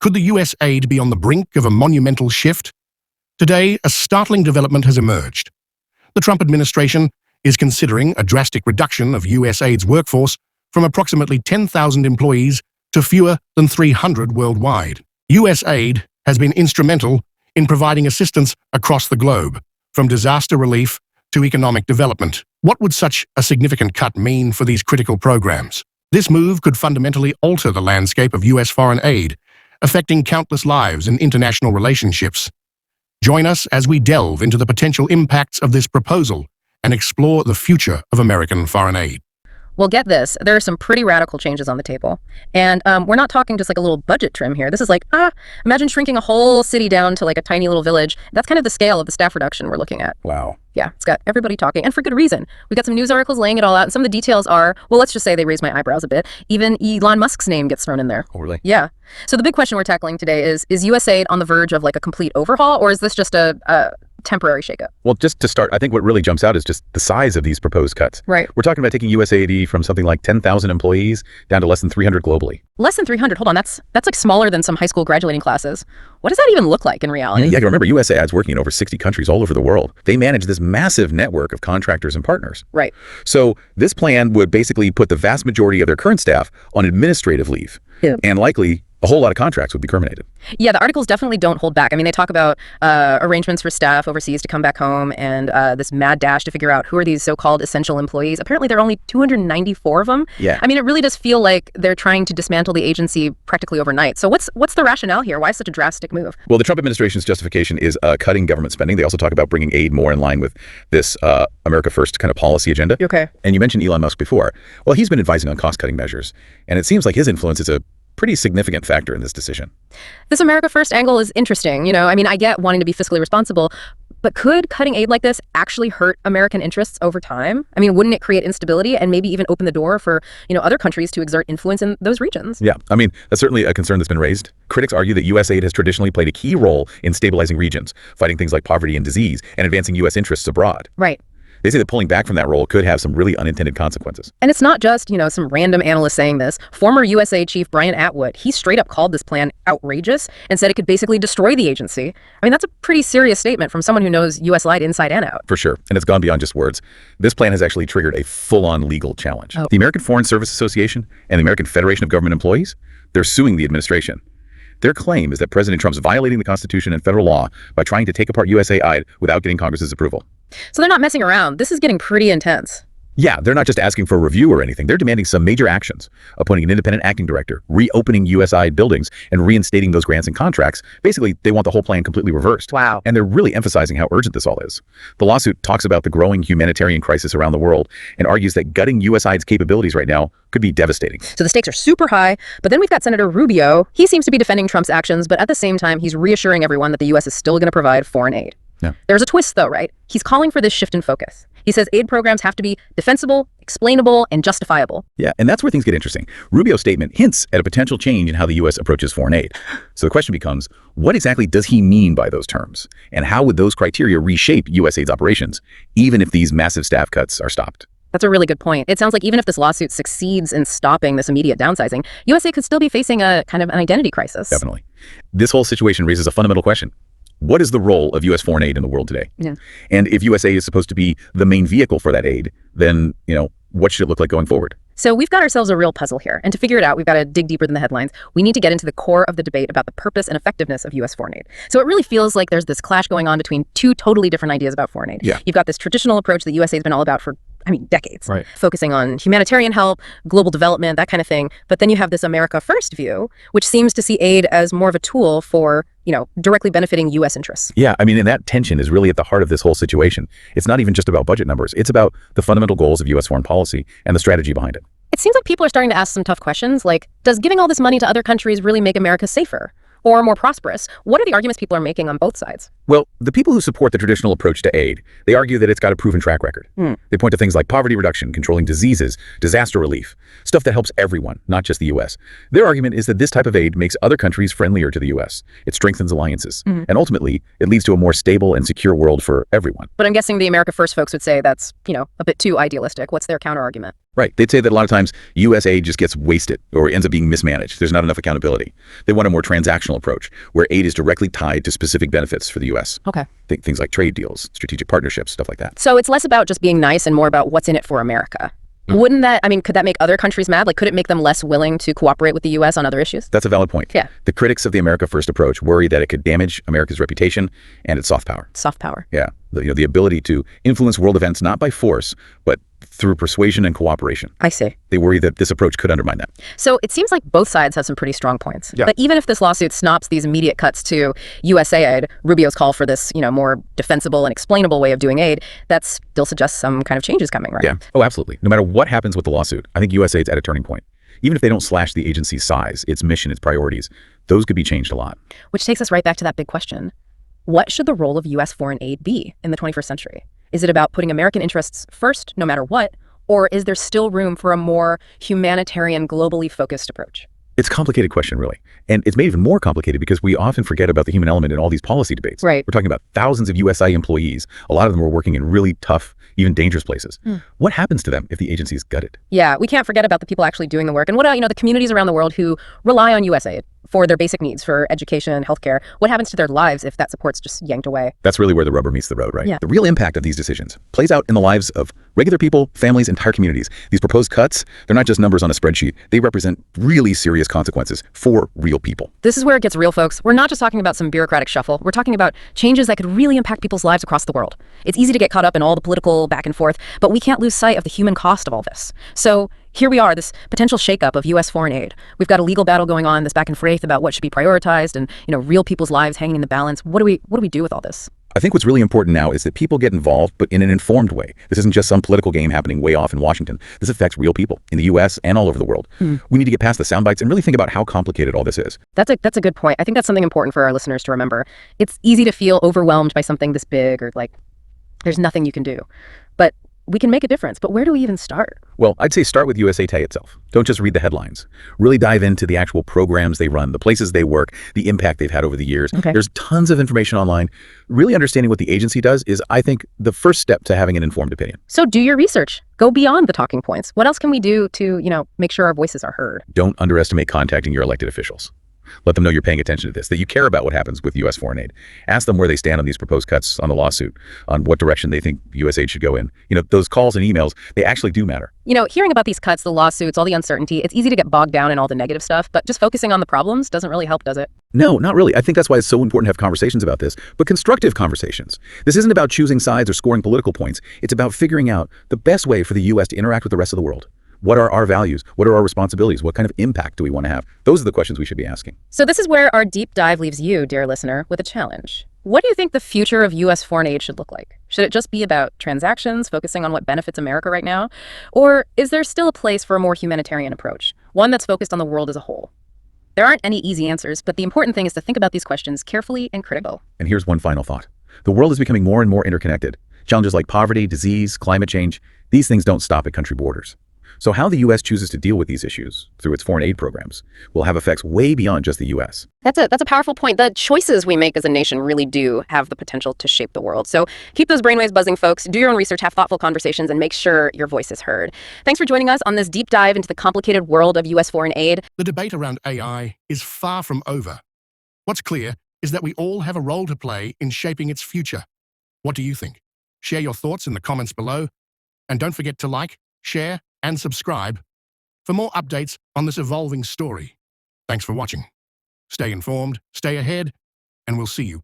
Could the US aid be on the brink of a monumental shift? Today, a startling development has emerged. The Trump administration is considering a drastic reduction of USAID's workforce from approximately 10,000 employees to fewer than 300 worldwide. USAID has been instrumental in providing assistance across the globe, from disaster relief to economic development. What would such a significant cut mean for these critical programs? This move could fundamentally alter the landscape of US foreign aid, affecting countless lives and international relationships. Join us as we delve into the potential impacts of this proposal and explore the future of American foreign aid. Well, get this, there are some pretty radical changes on the table. And we're not talking just like a little budget trim here. This is like, imagine shrinking a whole city down to like a tiny little village. That's kind of the scale of the staff reduction we're looking at. Wow. Yeah, it's got everybody talking, and for good reason. We've got some news articles laying it all out, and some of the details are, well, let's just say they raise my eyebrows a bit. Even Elon Musk's name gets thrown in there. Oh, really? Yeah. So the big question we're tackling today is USAID on the verge of like a complete overhaul, or is this just a temporary shakeup? Well, just to start, I think what really jumps out is just the size of these proposed cuts. Right. We're talking about taking USAID from something like 10,000 employees down to less than 300 globally. Less than 300? Hold on, that's like smaller than some high school graduating classes. What does that even look like in reality? Yeah, remember, USAID's working in over 60 countries all over the world. They manage this massive network of contractors and partners. Right. So this plan would basically put the vast majority of their current staff on administrative leave. Yeah. And likely a whole lot of contracts would be terminated. Yeah, the articles definitely don't hold back. I mean, they talk about arrangements for staff overseas to come back home and this mad dash to figure out who are these so-called essential employees. Apparently, there are only 294 of them. Yeah. I mean, it really does feel like they're trying to dismantle the agency practically overnight. So what's the rationale here? Why such a drastic move? Well, the Trump administration's justification is cutting government spending. They also talk about bringing aid more in line with this America First kind of policy agenda. Okay. And you mentioned Elon Musk before. Well, he's been advising on cost-cutting measures, and it seems like his influence is a pretty significant factor in this decision. This America First angle is interesting. You know, I mean, I get wanting to be fiscally responsible, but could cutting aid like this actually hurt American interests over time? I mean, wouldn't it create instability and maybe even open the door for, other countries to exert influence in those regions? Yeah, I mean, that's certainly a concern that's been raised. Critics argue that USAID has traditionally played a key role in stabilizing regions, fighting things like poverty and disease, and advancing U.S. interests abroad. Right. They say that pulling back from that role could have some really unintended consequences. And it's not just, some random analyst saying this. Former USAID chief Brian Atwood, he straight up called this plan outrageous and said it could basically destroy the agency. I mean, that's a pretty serious statement from someone who knows USAID inside and out. For sure. And it's gone beyond just words. This plan has actually triggered a full-on legal challenge. Oh. The American Foreign Service Association and the American Federation of Government Employees, they're suing the administration. Their claim is that President Trump's violating the Constitution and federal law by trying to take apart USAID without getting Congress's approval. So they're not messing around. This is getting pretty intense. Yeah, they're not just asking for a review or anything. They're demanding some major actions, appointing an independent acting director, reopening USAID buildings, and reinstating those grants and contracts. Basically, they want the whole plan completely reversed. Wow. And they're really emphasizing how urgent this all is. The lawsuit talks about the growing humanitarian crisis around the world and argues that gutting USAID's capabilities right now could be devastating. So the stakes are super high, but then we've got Senator Rubio. He seems to be defending Trump's actions, but at the same time, he's reassuring everyone that the U.S. is still going to provide foreign aid. Yeah. There's a twist, though, right? He's calling for this shift in focus. He says aid programs have to be defensible, explainable, and justifiable. Yeah, and that's where things get interesting. Rubio's statement hints at a potential change in how the U.S. approaches foreign aid. So the question becomes, what exactly does he mean by those terms? And how would those criteria reshape USAID's operations, even if these massive staff cuts are stopped? That's a really good point. It sounds like even if this lawsuit succeeds in stopping this immediate downsizing, USAID could still be facing a kind of an identity crisis. Definitely. This whole situation raises a fundamental question. What is the role of U.S. foreign aid in the world today? Yeah. And if USAID is supposed to be the main vehicle for that aid, then, what should it look like going forward? So we've got ourselves a real puzzle here. And to figure it out, we've got to dig deeper than the headlines. We need to get into the core of the debate about the purpose and effectiveness of U.S. foreign aid. So it really feels like there's this clash going on between two totally different ideas about foreign aid. Yeah. You've got this traditional approach that USAID has been all about for decades, right, focusing on humanitarian help, global development, that kind of thing. But then you have this America First view, which seems to see aid as more of a tool for, directly benefiting U.S. interests. Yeah, I mean, and that tension is really at the heart of this whole situation. It's not even just about budget numbers. It's about the fundamental goals of U.S. foreign policy and the strategy behind it. It seems like people are starting to ask some tough questions, like, does giving all this money to other countries really make America safer or more prosperous? What are the arguments people are making on both sides? Well, the people who support the traditional approach to aid, they argue that it's got a proven track record. They point to things like poverty reduction, controlling diseases, disaster relief, stuff that helps everyone, not just the U.S. Their argument is that this type of aid makes other countries friendlier to the U.S. It strengthens alliances, and ultimately, it leads to a more stable and secure world for everyone. But I'm guessing the America First folks would say that's, a bit too idealistic. What's their counter-argument? Right. They'd say that a lot of times U.S. aid just gets wasted or ends up being mismanaged. There's not enough accountability. They want a more transactional approach where aid is directly tied to specific benefits for the U.S. Okay. Things like trade deals, strategic partnerships, stuff like that. So it's less about just being nice and more about what's in it for America. Wouldn't that, could that make other countries mad? Like, could it make them less willing to cooperate with the U.S. on other issues? That's a valid point. Yeah. The critics of the America First approach worry that it could damage America's reputation and its soft power. Soft power. Yeah. The ability to influence world events not by force, but through persuasion and cooperation. I see. They worry that this approach could undermine that. So it seems like both sides have some pretty strong points. Yeah. But even if this lawsuit snops these immediate cuts to USAID, Rubio's call for this, more defensible and explainable way of doing aid, that still suggests some kind of change is coming, right? Yeah. Oh, absolutely. No matter what happens with the lawsuit, I think USAID's at a turning point. Even if they don't slash the agency's size, its mission, its priorities, those could be changed a lot. Which takes us right back to that big question. What should the role of U.S. foreign aid be in the 21st century? Is it about putting American interests first, no matter what? Or is there still room for a more humanitarian, globally focused approach? It's a complicated question, really. And it's made even more complicated because we often forget about the human element in all these policy debates. Right. We're talking about thousands of USAID employees. A lot of them are working in really tough, even dangerous places. What happens to them if the agency is gutted? Yeah, we can't forget about the people actually doing the work. And what about, the communities around the world who rely on USAID for their basic needs, for education, healthcare? What happens to their lives if that support's just yanked away? That's really where the rubber meets the road, right? Yeah. The real impact of these decisions plays out in the lives of regular people, families, entire communities. These proposed cuts, they're not just numbers on a spreadsheet. They represent really serious consequences for real people. This is where it gets real, folks. We're not just talking about some bureaucratic shuffle. We're talking about changes that could really impact people's lives across the world. It's easy to get caught up in all the political back and forth, but we can't lose sight of the human cost of all this. So here we are, this potential shakeup of U.S. foreign aid. We've got a legal battle going on, this back and forth about what should be prioritized and, real people's lives hanging in the balance. What do we do with all this? I think what's really important now is that people get involved, but in an informed way. This isn't just some political game happening way off in Washington. This affects real people in the U.S. and all over the world. We need to get past the sound bites and really think about how complicated all this is. That's a good point. I think that's something important for our listeners to remember. It's easy to feel overwhelmed by something this big or like there's nothing you can do. But we can make a difference, but where do we even start? Well, I'd say start with USAID itself. Don't just read the headlines. Really dive into the actual programs they run, the places they work, the impact they've had over the years. Okay. There's tons of information online. Really understanding what the agency does is, I think, the first step to having an informed opinion. So do your research. Go beyond the talking points. What else can we do to, make sure our voices are heard? Don't underestimate contacting your elected officials. Let them know you're paying attention to this, that you care about what happens with U.S. foreign aid. Ask them where they stand on these proposed cuts, on the lawsuit, on what direction they think USAID should go in. Those calls and emails, they actually do matter. Hearing about these cuts, the lawsuits, all the uncertainty, it's easy to get bogged down in all the negative stuff, but just focusing on the problems doesn't really help, does it? No, not really. I think that's why it's so important to have conversations about this, but constructive conversations. This isn't about choosing sides or scoring political points. It's about figuring out the best way for the U.S. to interact with the rest of the world. What are our values? What are our responsibilities? What kind of impact do we want to have? Those are the questions we should be asking. So this is where our deep dive leaves you, dear listener, with a challenge. What do you think the future of U.S. foreign aid should look like? Should it just be about transactions, focusing on what benefits America right now? Or is there still a place for a more humanitarian approach, one that's focused on the world as a whole? There aren't any easy answers, but the important thing is to think about these questions carefully and critically. And here's one final thought. The world is becoming more and more interconnected. Challenges like poverty, disease, climate change, these things don't stop at country borders. So how the U.S. chooses to deal with these issues through its foreign aid programs will have effects way beyond just the U.S. That's a powerful point. The choices we make as a nation really do have the potential to shape the world. So keep those brainwaves buzzing, folks. Do your own research, have thoughtful conversations, and make sure your voice is heard. Thanks for joining us on this deep dive into the complicated world of U.S. foreign aid. The debate around AI is far from over. What's clear is that we all have a role to play in shaping its future. What do you think? Share your thoughts in the comments below. And don't forget to like, share, and subscribe for more updates on this evolving story. Thanks for watching. Stay informed, stay ahead, and we'll see you